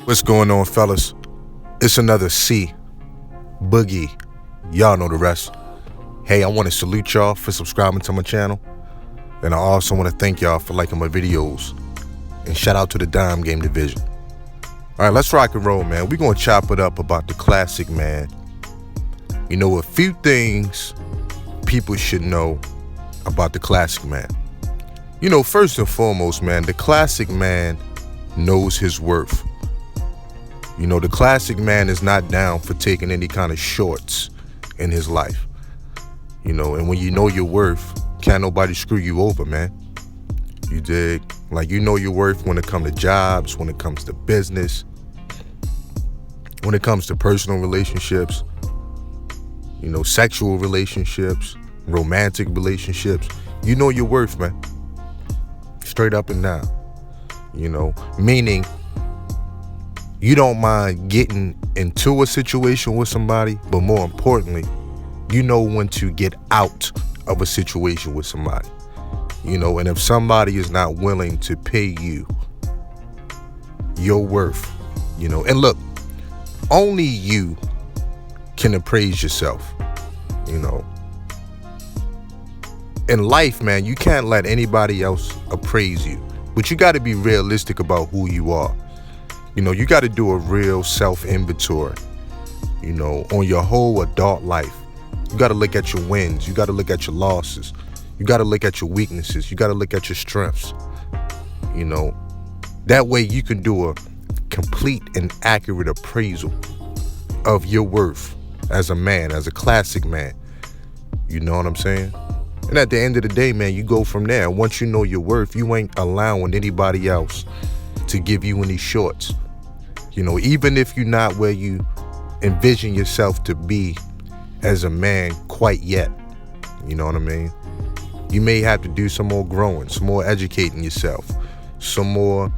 What's going on, fellas? It's another C Boogie. Y'all know the rest. Hey, I want to salute y'all for subscribing to my channel. And I also want to thank y'all for liking my videos. And shout out to the Dime Game Division. All right, let's rock and roll, man. We're going to chop it up about the classic man. You know, a few things people should know about the classic man. You know, first and foremost, man, the classic man knows his worth. You know, the classic man is not down for taking any kind of shorts in his life. You know, and when you know your worth, can't nobody screw you over, man. You dig? Like, you know your worth when it comes to jobs, when it comes to business, when it comes to personal relationships, you know, sexual relationships, romantic relationships. You know your worth, man. Straight up and down. You know, meaning you don't mind getting into a situation with somebody, but more importantly, you know when to get out of a situation with somebody. You know, and if somebody is not willing to pay you your worth, you know, and look, only you can appraise yourself, you know. In life, man, you can't let anybody else appraise you, but you got to be realistic about who you are. You know, you got to do a real self-inventory, you know, on your whole adult life. You got to look at your wins. You got to look at your losses. You got to look at your weaknesses. You got to look at your strengths. You know, that way you can do a complete and accurate appraisal of your worth as a man, as a classic man. You know what I'm saying? And at the end of the day, man, you go from there. Once you know your worth, you ain't allowing anybody else to give you any shorts. You know, even if you're not where you envision yourself to be as a man quite yet. You know what I mean? You may have to do some more growing, some more educating yourself, some more,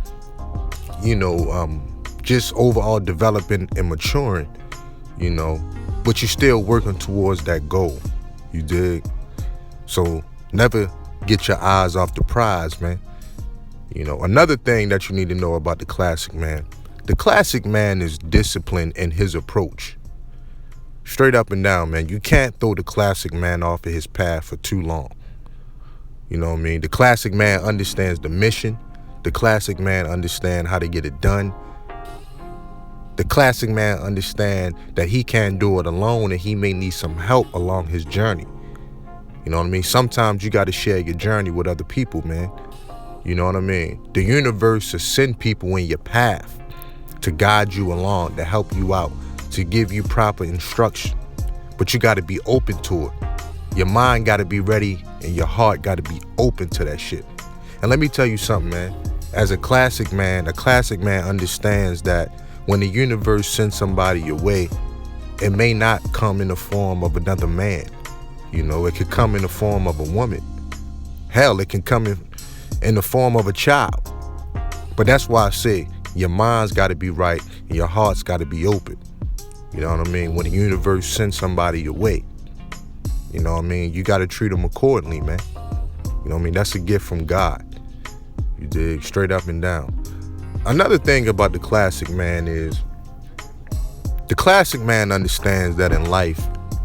you know, just overall developing and maturing, you know, but you're still working towards that goal. You dig? So never get your eyes off the prize, man. You know, another thing that you need to know about the classic man. The classic man is disciplined in his approach. Straight up and down, man. You can't throw the classic man off of his path for too long. You know what I mean? The classic man understands the mission. The classic man understands how to get it done. The classic man understands that he can't do it alone and he may need some help along his journey. You know what I mean? Sometimes you got to share your journey with other people, man. You know what I mean? The universe will send people in your path to guide you along, to help you out, to give you proper instruction. But you got to be open to it. Your mind got to be ready and your heart got to be open to that shit. And let me tell you something, man. As a classic man understands that when the universe sends somebody your way, it may not come in the form of another man. You know, it could come in the form of a woman. Hell, it can come in the form of a child. But that's why I say your mind's got to be right and your heart's got to be open. You know what I mean? When the universe sends somebody your way, you know what I mean? You got to treat them accordingly, man. You know what I mean? That's a gift from God. You dig? Straight up and down. Another thing about the classic man is the classic man understands that in life,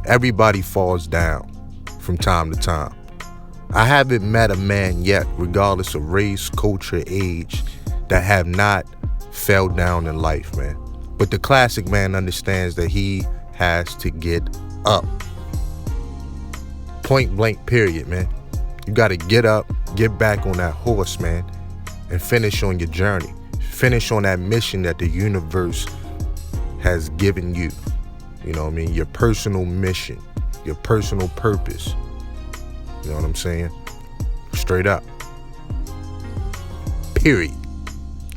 everybody falls down from time to time. I haven't met a man yet, regardless of race, culture, age, that have not fell down in life, man. But the classic man understands that he has to get up. Point blank, period, man. You got to get up, get back on that horse, man, and finish on your journey. Finish on that mission that the universe has given you. You know what I mean? Your personal mission, your personal purpose. You know what I'm saying? Straight up. Period.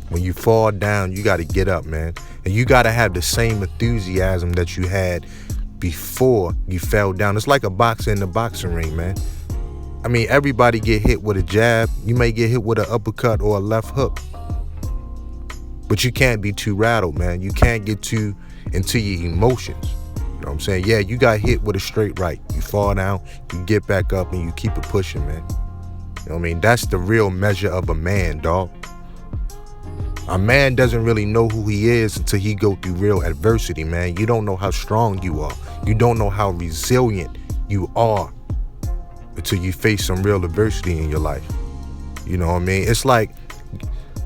When you fall down, you got to get up, man. And you got to have the same enthusiasm that you had before you fell down. It's like a boxer in the boxing ring, man. I mean, everybody get hit with a jab. You may get hit with an uppercut or a left hook. But you can't be too rattled, man. You can't get too into your emotions. You know what I'm saying? Yeah, you got hit with a straight right. You fall down, you get back up, and you keep it pushing, man. You know what I mean? That's the real measure of a man, dog. A man doesn't really know who he is until he go through real adversity, man. You don't know how strong you are. You don't know how resilient you are until you face some real adversity in your life. You know what I mean? It's like,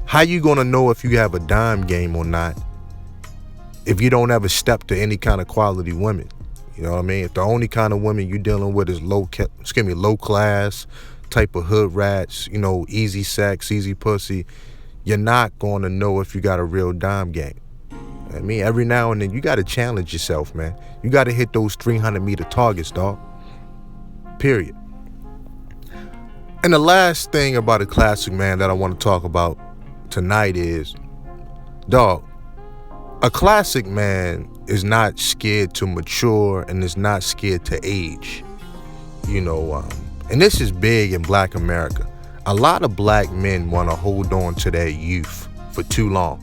how you gonna know if you have a dime game or not if you don't ever step to any kind of quality women? You know what I mean? If the only kind of women you dealing with is low class type of hood rats, you know, easy sex, easy pussy, you're not going to know if you got a real dime game. I mean, every now and then you got to challenge yourself, man. You got to hit those 300-meter targets, dog. Period. And the last thing about a classic, man, that I want to talk about tonight is, dog, a classic man is not scared to mature and is not scared to age. You know, and this is big in Black America. A lot of black men want to hold on to their youth for too long.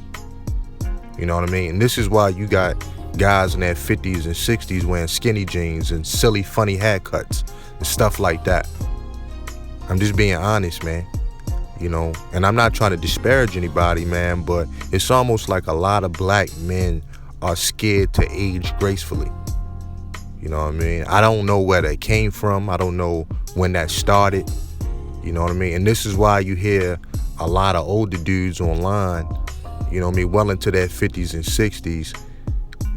You know what I mean? And this is why you got guys in their 50s and 60s wearing skinny jeans and silly, funny haircuts and stuff like that. I'm just being honest, man. You know, and I'm not trying to disparage anybody, man, but it's almost like a lot of black men are scared to age gracefully. You know what I mean? I don't know where that came from. I don't know when that started. You know what I mean? And this is why you hear a lot of older dudes online, you know what I mean, well into their 50s and 60s.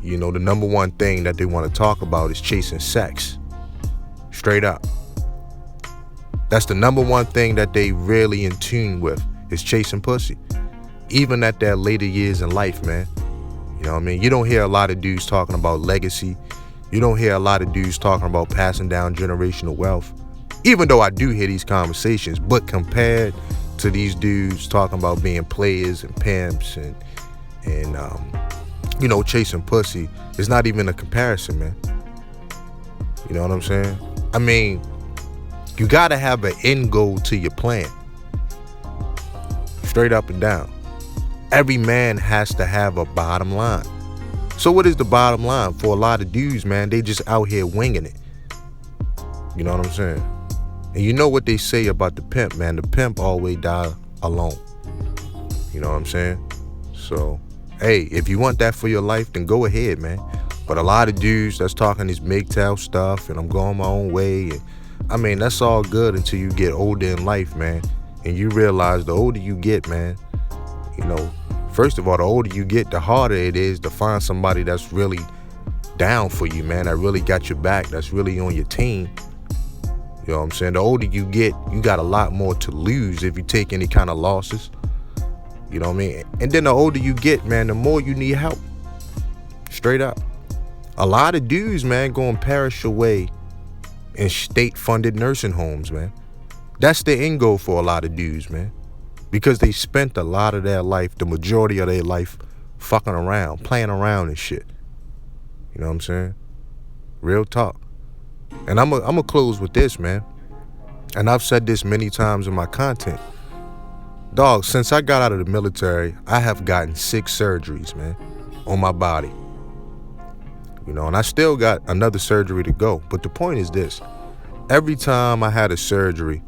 You know, the number one thing that they want to talk about is chasing sex. Straight up. That's the number one thing that they really in tune with, is chasing pussy. Even at their later years in life, man. You know what I mean? You don't hear a lot of dudes talking about legacy. You don't hear a lot of dudes talking about passing down generational wealth. Even though I do hear these conversations, but compared to these dudes talking about being players and pimps and you know, chasing pussy, it's not even a comparison, man. You know what I'm saying? I mean, you gotta have an end goal to your plan. Straight up and down. Every man has to have a bottom line. So what is the bottom line? For a lot of dudes, man, they just out here winging it. You know what I'm saying? And you know what they say about the pimp, man. The pimp always die alone. You know what I'm saying? So, hey, if you want that for your life, then go ahead, man. But a lot of dudes that's talking this MGTOW stuff and I'm going my own way. And I mean, that's all good until you get older in life, man. And you realize the older you get, man, you know, first of all, the older you get, the harder it is to find somebody that's really down for you, man, that really got your back, that's really on your team. You know what I'm saying? The older you get, you got a lot more to lose if you take any kind of losses. You know what I mean? And then the older you get, man, the more you need help. Straight up. A lot of dudes, man, go and perish away in state-funded nursing homes, man. That's the end goal for a lot of dudes, man. Because they spent a lot of their life, the majority of their life, fucking around, playing around and shit. You know what I'm saying? Real talk. And I'm gonna close with this, man. And I've said this many times in my content. Dog, since I got out of the military, I have gotten 6 surgeries, man, on my body. You know, and I still got another surgery to go. But the point is this. Every time I had a surgery,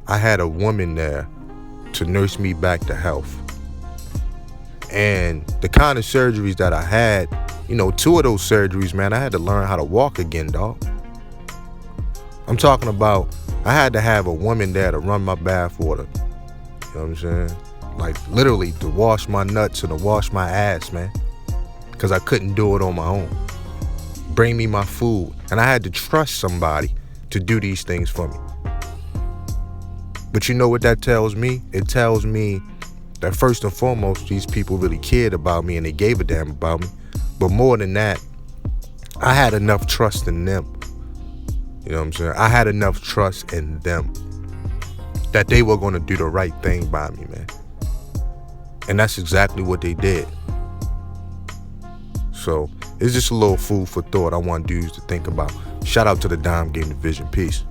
I had a woman there to nurse me back to health. And the kind of surgeries that I had, you know, 2 of those surgeries, man, I had to learn how to walk again, dog. I'm talking about, I had to have a woman there to run my bath water. You know what I'm saying? Like, literally to wash my nuts and to wash my ass, man. Because I couldn't do it on my own. Bring me my food. And I had to trust somebody to do these things for me. But you know what that tells me? It tells me that first and foremost, these people really cared about me and they gave a damn about me. But more than that, I had enough trust in them. You know what I'm saying? I had enough trust in them that they were going to do the right thing by me, man. And that's exactly what they did. So it's just a little food for thought I want dudes to think about. Shout out to the Dime Game Division. Peace.